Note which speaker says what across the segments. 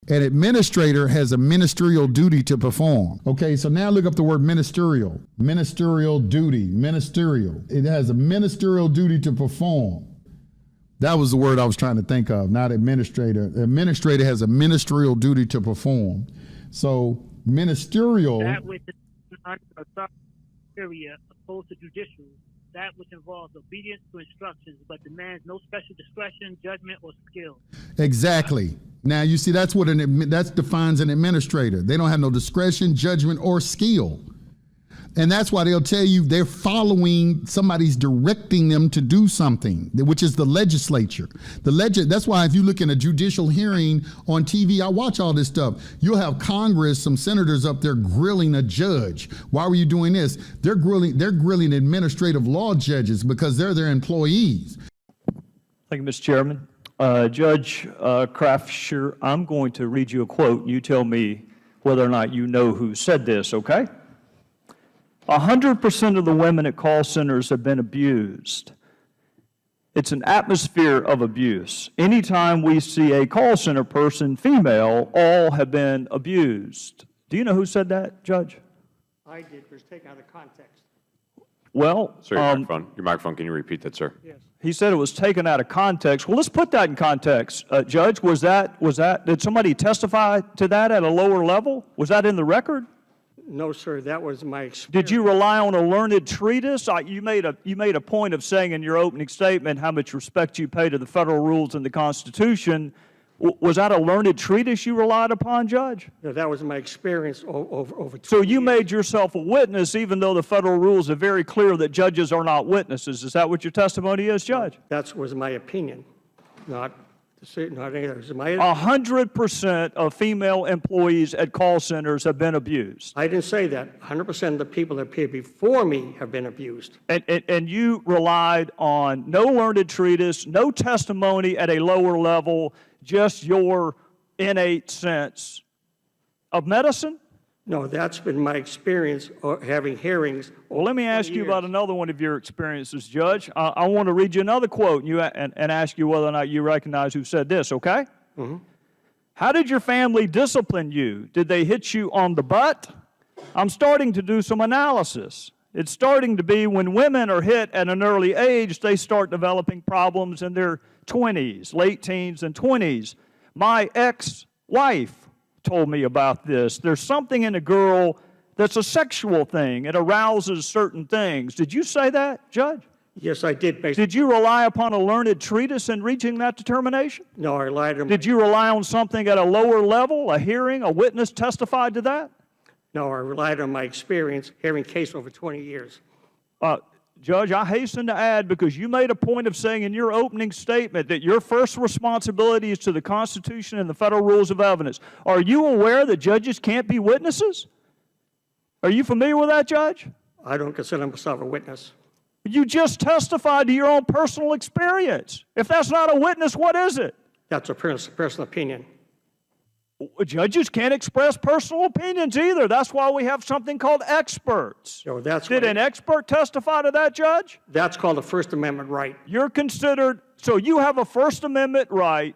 Speaker 1: An administrator has a ministerial duty to perform. Okay, so now look up the word ministerial. Ministerial duty, ministerial. It has a ministerial duty to perform. That was the word I was trying to think of, not administrator. The administrator has a ministerial duty to perform. So ministerial.
Speaker 2: That which is under authority area opposed to judicial, that which involves obedience to instructions but demands no special discretion, judgment, or skill.
Speaker 1: Exactly. Now you see that defines an administrator. They don't have no discretion, judgment, or skill. And that's why they'll tell you they're following, somebody's directing them to do something, which is the legislature. That's why if you look in a judicial hearing on TV, I watch all this stuff. You'll have Congress, some senators up there grilling a judge. Why were you doing this? They're grilling administrative law judges because they're their employees.
Speaker 3: Thank you, Mr. Chairman. Judge Craftsher, I'm going to read you a quote, and you tell me whether or not you know who said this, okay? 100% of the women at call centers have been abused. It's an atmosphere of abuse. Anytime we see a call center person, female, all have been abused. Do you know who said that, Judge?
Speaker 4: I did, but it's taken out of context.
Speaker 3: Well,
Speaker 5: Sir, your microphone, can you repeat that, sir?
Speaker 4: Yes.
Speaker 3: he said it was taken out of context. Well, let's put that in context. Judge, did somebody testify to that at a lower level? Was that in the record?
Speaker 4: No, sir, that was my experience.
Speaker 3: Did you rely on a learned treatise? You made a point of saying in your opening statement how much respect you pay to the federal rules and the Constitution. Was that a learned treatise you relied upon, Judge?
Speaker 4: No, that was my experience over 20
Speaker 3: So you
Speaker 4: years.
Speaker 3: made yourself a witness even though the federal rules are very clear that judges are not witnesses. Is that what your testimony is, Judge?
Speaker 4: That was my opinion, not any others.
Speaker 3: 100% of female employees at call centers have been abused.
Speaker 4: I didn't say that. 100% of the people that appeared before me have been abused.
Speaker 3: And you relied on no learned treatise, no testimony at a lower level, just your innate sense of medicine?
Speaker 4: No, that's been my experience having hearings.
Speaker 3: Well, let me ask you about another one of your experiences, Judge. I want to read you another quote and ask you whether or not you recognize who said this, okay?
Speaker 4: Mm-hmm.
Speaker 3: How did your family discipline you? Did they hit you on the butt? I'm starting to do some analysis. It's starting to be when women are hit at an early age, they start developing problems in their 20s, late teens and 20s. My ex-wife told me about this. There's something in a girl that's a sexual thing. It arouses certain things. Did you say that, Judge?
Speaker 4: Yes, I did.
Speaker 3: Did you rely upon a learned treatise in reaching that determination?
Speaker 4: No, I relied on...
Speaker 3: Did you rely on something at a lower level, a hearing, a witness testified to that?
Speaker 4: No, I relied on my experience hearing case over 20 years.
Speaker 3: Judge, I hasten to add, because you made a point of saying in your opening statement that your first responsibility is to the Constitution and the federal rules of evidence. Are you aware that judges can't be witnesses? Are you familiar with that, Judge?
Speaker 4: I don't consider myself a witness.
Speaker 3: You just testified to your own personal experience. If that's not a witness, what is it?
Speaker 4: That's a personal opinion.
Speaker 3: Judges can't express personal opinions either. That's why we have something called experts.
Speaker 4: So that's
Speaker 3: Did an expert testify to that, Judge?
Speaker 4: That's called a First Amendment right.
Speaker 3: You're considered, so you have a First Amendment right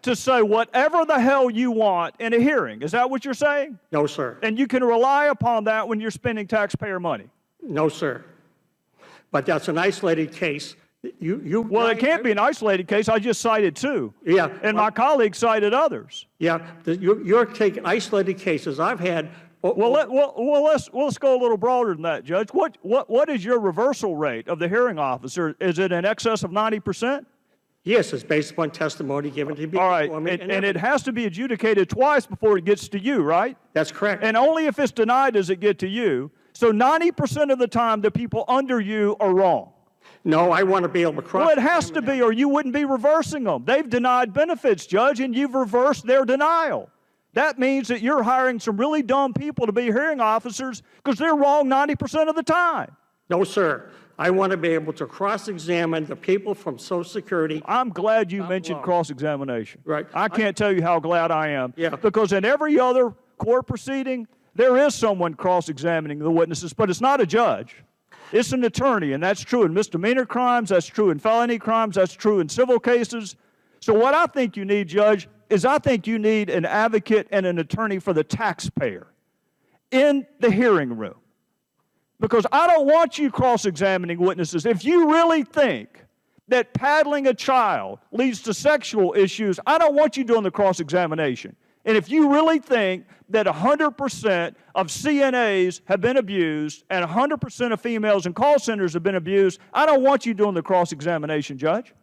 Speaker 3: to say whatever the hell you want in a hearing. Is that what you're saying?
Speaker 4: No, sir.
Speaker 3: And you can rely upon that when you're spending taxpayer money?
Speaker 4: No, sir. But that's an isolated case.
Speaker 3: Well, it can't be an isolated case. I just cited two.
Speaker 4: Yeah.
Speaker 3: And my colleague cited others.
Speaker 4: Yeah, you're taking isolated cases. I've had...
Speaker 3: let's go a little broader than that, Judge. What is your reversal rate of the hearing officer? Is it in excess of 90%?
Speaker 4: Yes, it's based upon testimony given to me.
Speaker 3: All right, and it has to be adjudicated twice before it gets to you, right?
Speaker 4: That's correct.
Speaker 3: And only if it's denied does it get to you. So 90% of the time, the people under you are wrong.
Speaker 4: No, I want to be able to cross...
Speaker 3: Well, it has to be, or you wouldn't be reversing them. They've denied benefits, Judge, and you've reversed their denial. That means that you're hiring some really dumb people to be hearing officers because they're wrong 90% of the time.
Speaker 4: No, sir. I want to be able to cross-examine the people from Social Security.
Speaker 3: I'm glad you mentioned cross-examination.
Speaker 4: Right.
Speaker 3: I can't tell you how glad I am.
Speaker 4: Yeah.
Speaker 3: Because in every other court proceeding, there is someone cross-examining the witnesses, but it's not a judge. It's an attorney, and that's true in misdemeanor crimes, that's true in felony crimes, that's true in civil cases. So what I think you need, Judge, is I think you need an advocate and an attorney for the taxpayer in the hearing room. Because I don't want you cross-examining witnesses. If you really think that paddling a child leads to sexual issues, I don't want you doing the cross-examination. And if you really think that 100% of CNAs have been abused and 100% of females in call centers have been abused, I don't want you doing the cross-examination, Judge.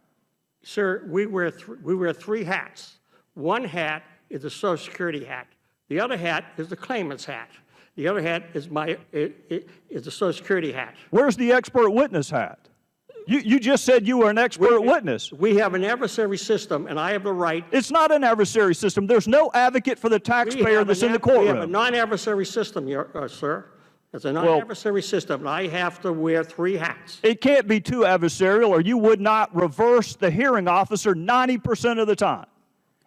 Speaker 4: Sir, we wear three hats. One hat is the Social Security hat. The other hat is the claimant's hat. The other hat is the Social Security hat.
Speaker 3: Where's the expert witness hat? You just said you were an expert witness.
Speaker 4: We have an adversary system, and I have the right.
Speaker 3: It's not an adversary system. There's no advocate for the taxpayer that's in the courtroom.
Speaker 4: We have a non-adversary system, sir. It's a non-adversary system, and I have to wear three hats.
Speaker 3: It can't be too adversarial, or you would not reverse the hearing officer 90% of the time.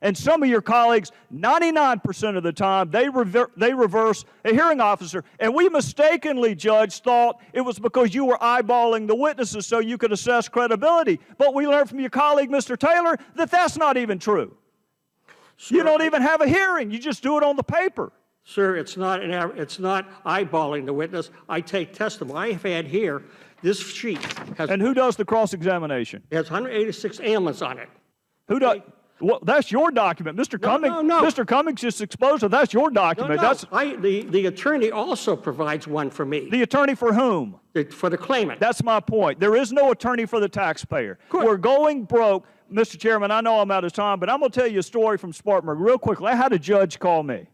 Speaker 3: And some of your colleagues, 99% of the time, they reverse a hearing officer. And we mistakenly, Judge, thought it was because you were eyeballing the witnesses so you could assess credibility. But we learned from your colleague, Mr. Taylor, that that's not even true. Sir, you don't even have a hearing. You just do it on the paper.
Speaker 4: Sir, it's not eyeballing the witness. I take testimony. I have had here, this sheet has...
Speaker 3: And who does the cross-examination?
Speaker 4: It has 186 ailments on it.
Speaker 3: Who does... Well, that's your document. Mr. Cummings,
Speaker 4: no.
Speaker 3: Mr. Cummings just exposed it. That's your document.
Speaker 4: No. The attorney also provides one for me.
Speaker 3: The attorney for whom?
Speaker 4: For the claimant.
Speaker 3: That's my point. There is no attorney for the taxpayer. Good. We're going broke. Mr. Chairman, I know I'm out of time, but I'm going to tell you a story from Spartanburg real quickly. I had a judge call me.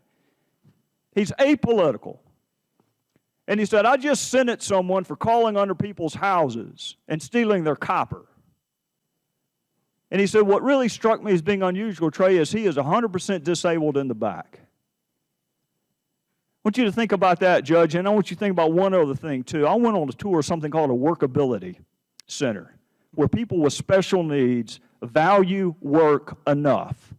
Speaker 3: He's apolitical. And he said, I just sentenced someone for calling under people's houses and stealing their copper. And he said, what really struck me as being unusual, Trey, is he is 100% disabled in the back. I want you to think about that, Judge, and I want you to think about one other thing, too. I went on a tour of something called a workability center, where people with special needs value work enough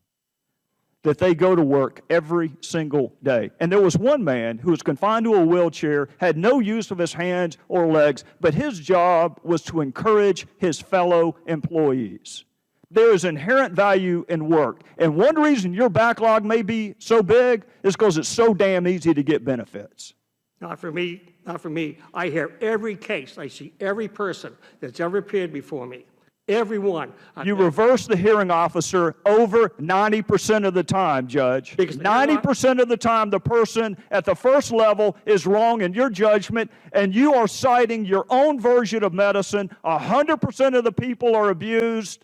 Speaker 3: that they go to work every single day. And there was one man who was confined to a wheelchair, had no use of his hands or legs, but his job was to encourage his fellow employees. There is inherent value in work. And one reason your backlog may be so big is because it's so damn easy to get benefits.
Speaker 4: Not for me. Not for me. I hear every case. I see every person that's ever appeared before me. Everyone.
Speaker 3: You reverse the hearing officer over 90% of the time, Judge. 90% of the time, the person at the first level is wrong in your judgment, and you are citing your own version of medicine. 100% of the people are abused.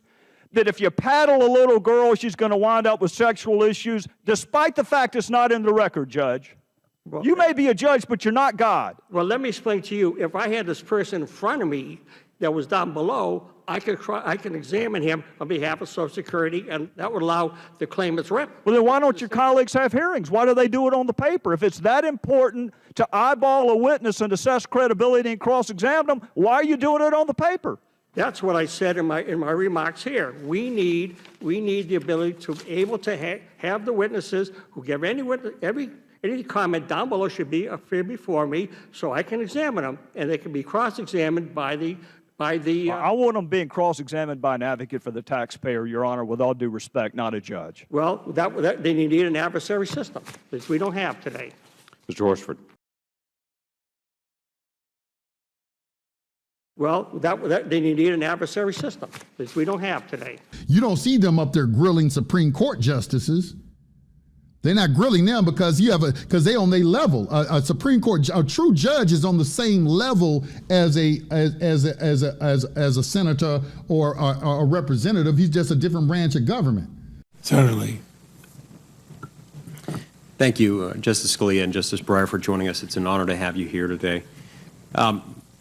Speaker 3: That if you paddle a little girl, she's going to wind up with sexual issues, despite the fact it's not in the record, Judge. Well, you may be a judge, but you're not God.
Speaker 4: Well, let me explain to you. If I had this person in front of me that was down below, I can examine him on behalf of Social Security, and that would allow the claimant's rep.
Speaker 3: Well, then why don't your colleagues have hearings? Why do they do it on the paper? If it's that important to eyeball a witness and assess credibility and cross-examine them, why are you doing it on the paper?
Speaker 4: That's what I said in my remarks here. We need the ability to be able to have the witnesses who give any comment down below should be appear before me, so I can examine them, and they can be cross-examined by the.
Speaker 3: I want them being cross-examined by an advocate for the taxpayer, Your Honor, with all due respect, not a judge.
Speaker 4: Well, they need an adversary system, which we don't have today.
Speaker 5: Mr. Horsford.
Speaker 4: Well, they need an adversary system, which we don't have today.
Speaker 1: You don't see them up there grilling Supreme Court justices. They're not grilling them because they're on their level. A Supreme Court, a true judge is on the same level as a senator or a representative. He's just a different branch of government.
Speaker 6: Certainly.
Speaker 7: Thank you, Justice Scalia and Justice Breyer, for joining us. It's an honor to have you here today.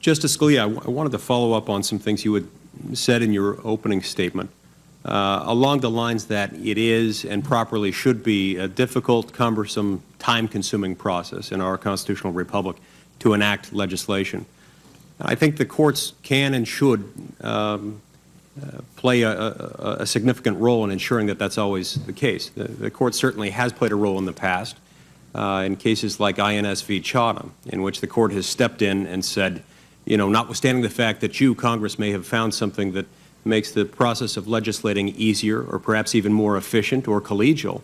Speaker 7: Justice Scalia, I wanted to follow up on some things you had said in your opening statement, along the lines that it is and properly should be a difficult, cumbersome, time-consuming process in our constitutional republic to enact legislation. I think the courts can and should play a significant role in ensuring that that's always the case. The court certainly has played a role in the past in cases like INS v. Chatham, in which the court has stepped in and said, you know, notwithstanding the fact that you, Congress, may have found something that makes the process of legislating easier or perhaps even more efficient or collegial,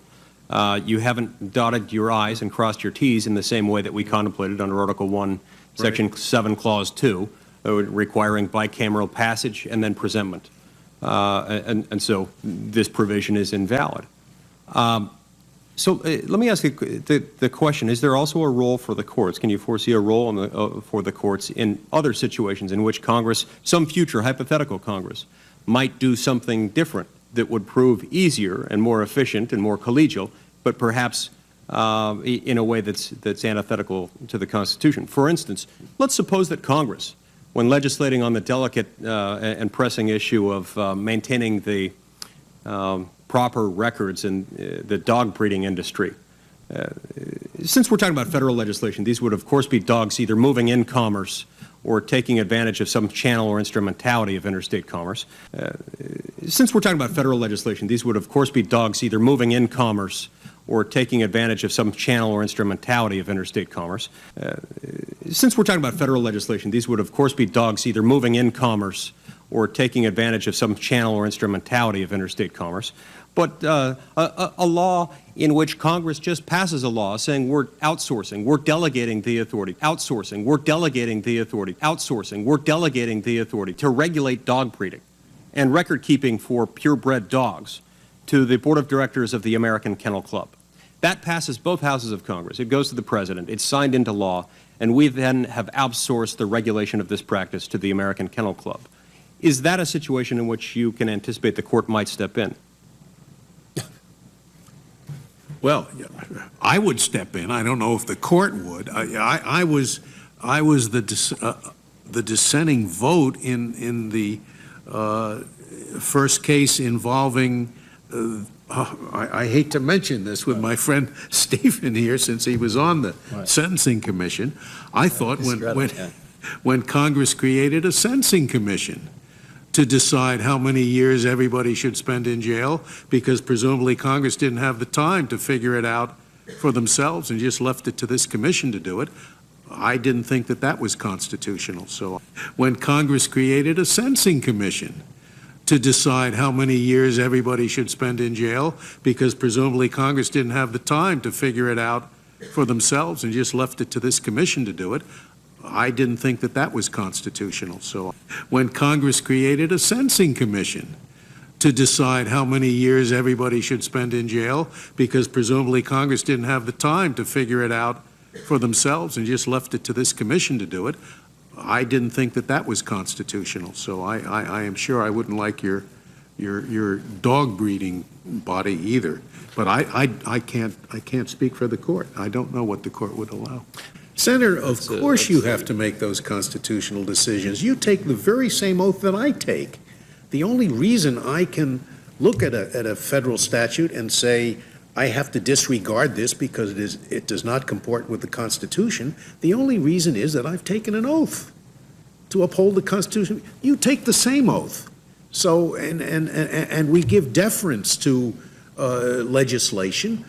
Speaker 7: you haven't dotted your I's and crossed your T's in the same way that we contemplated under Article 1, Section 7, Clause 2, requiring bicameral passage and then presentment. And so this provision is invalid. So let me ask you the question, is there also a role for the courts? Can you foresee a role for the courts in other situations in which Congress, some future hypothetical Congress, might do something different that would prove easier and more efficient and more collegial, but perhaps in a way that's antithetical to the Constitution? For instance, let's suppose that Congress, when legislating on the delicate and pressing issue of maintaining the proper records in the dog breeding industry. Since we're talking about federal legislation, these would of course be dogs either moving in commerce or taking advantage of some channel or instrumentality of interstate commerce. Since we're talking about federal legislation, these would of course be dogs either moving in commerce or taking advantage of some channel or instrumentality of interstate commerce. Since we're talking about federal legislation, these would of course be dogs either moving in commerce or taking advantage of some channel or instrumentality of interstate commerce. But a law in which Congress just passes a law saying we're outsourcing, we're delegating the authority, outsourcing, we're delegating the authority, outsourcing, we're delegating the authority to regulate dog breeding and record keeping for purebred dogs to the Board of Directors of the American Kennel Club. That passes both houses of Congress. It goes to the President. It's signed into law, and we then have outsourced the regulation of this practice to the American Kennel Club. Is that a situation in which you can anticipate the court might step in?
Speaker 6: Well, I would step in. I don't know if the court would. I was the dissenting vote in the first case involving. I hate to mention this with my friend Stephen here, since he was on the Sentencing Commission. I thought when Congress created a sentencing commission to decide how many years everybody should spend in jail, because presumably Congress didn't have the time to figure it out for themselves and just left it to this commission to do it. I didn't think that that was constitutional. So when Congress created a sentencing commission to decide how many years everybody should spend in jail, because presumably Congress didn't have the time to figure it out for themselves and just left it to this commission to do it, I didn't think that that was constitutional. So when Congress created a sentencing commission to decide how many years everybody should spend in jail, because presumably Congress didn't have the time to figure it out for themselves and just left it to this commission to do it, I didn't think that that was constitutional. So I am sure I wouldn't like your dog breeding body either. But I can't speak for the court. I don't know what the court would allow. Senator, of course you have to make those constitutional decisions. You take the very same oath that I take. The only reason I can look at a federal statute and say I have to disregard this because it does not comport with the Constitution, the only reason is that I've taken an oath to uphold the Constitution. You take the same oath. So, and we give deference to legislation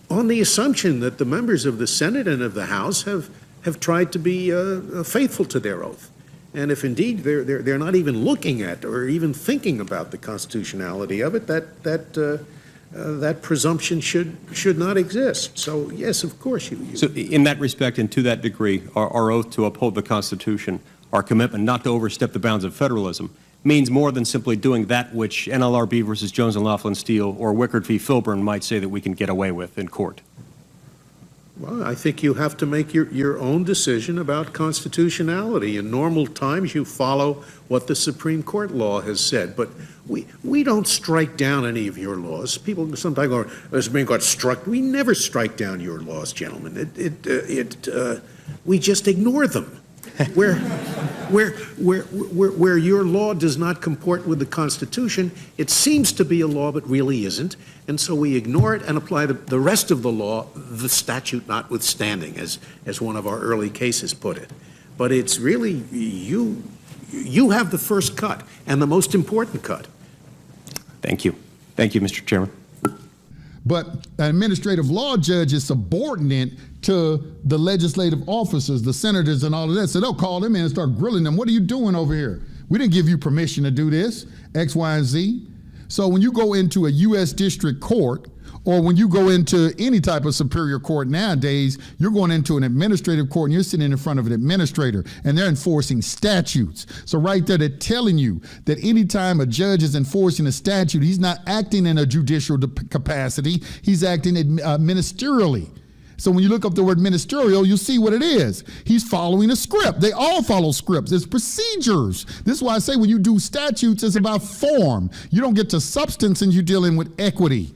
Speaker 6: on the assumption that the members of the Senate and of the House have tried to be faithful to their oath. And if indeed they're not even looking at or even thinking about the constitutionality of it, that presumption should not exist. So yes, of course you.
Speaker 7: So in that respect and to that degree, our oath to uphold the Constitution, our commitment not to overstep the bounds of federalism, means more than simply doing that which NLRB versus Jones and Laughlin Steel or Wickard v. Filburn might say that we can get away with in court.
Speaker 6: Well, I think you have to make your own decision about constitutionality. In normal times, you follow what the Supreme Court law has said. But we don't strike down any of your laws. People sometimes go, the Supreme Court struck. We never strike down your laws, gentlemen. We just ignore them. Where your law does not comport with the Constitution, it seems to be a law but really isn't, and so we ignore it and apply the rest of the law, the statute notwithstanding, as one of our early cases put it. But it's really you have the first cut and the most important cut.
Speaker 7: Thank you. Thank you, Mr. Chairman.
Speaker 1: But an administrative law judge is subordinate to the legislative officers, the senators and all of that. So they'll call them in and start grilling them. What are you doing over here? We didn't give you permission to do this, X, Y, and Z. So when you go into a U.S. district court, or when you go into any type of superior court nowadays, you're going into an administrative court and you're sitting in front of an administrator and they're enforcing statutes. So right there, they're telling you that anytime a judge is enforcing a statute, he's not acting in a judicial capacity, he's acting ministerially. So when you look up the word ministerial, you'll see what it is. He's following a script. They all follow scripts. It's procedures. This is why I say when you do statutes, it's about form. You don't get to substance and you're dealing with equity.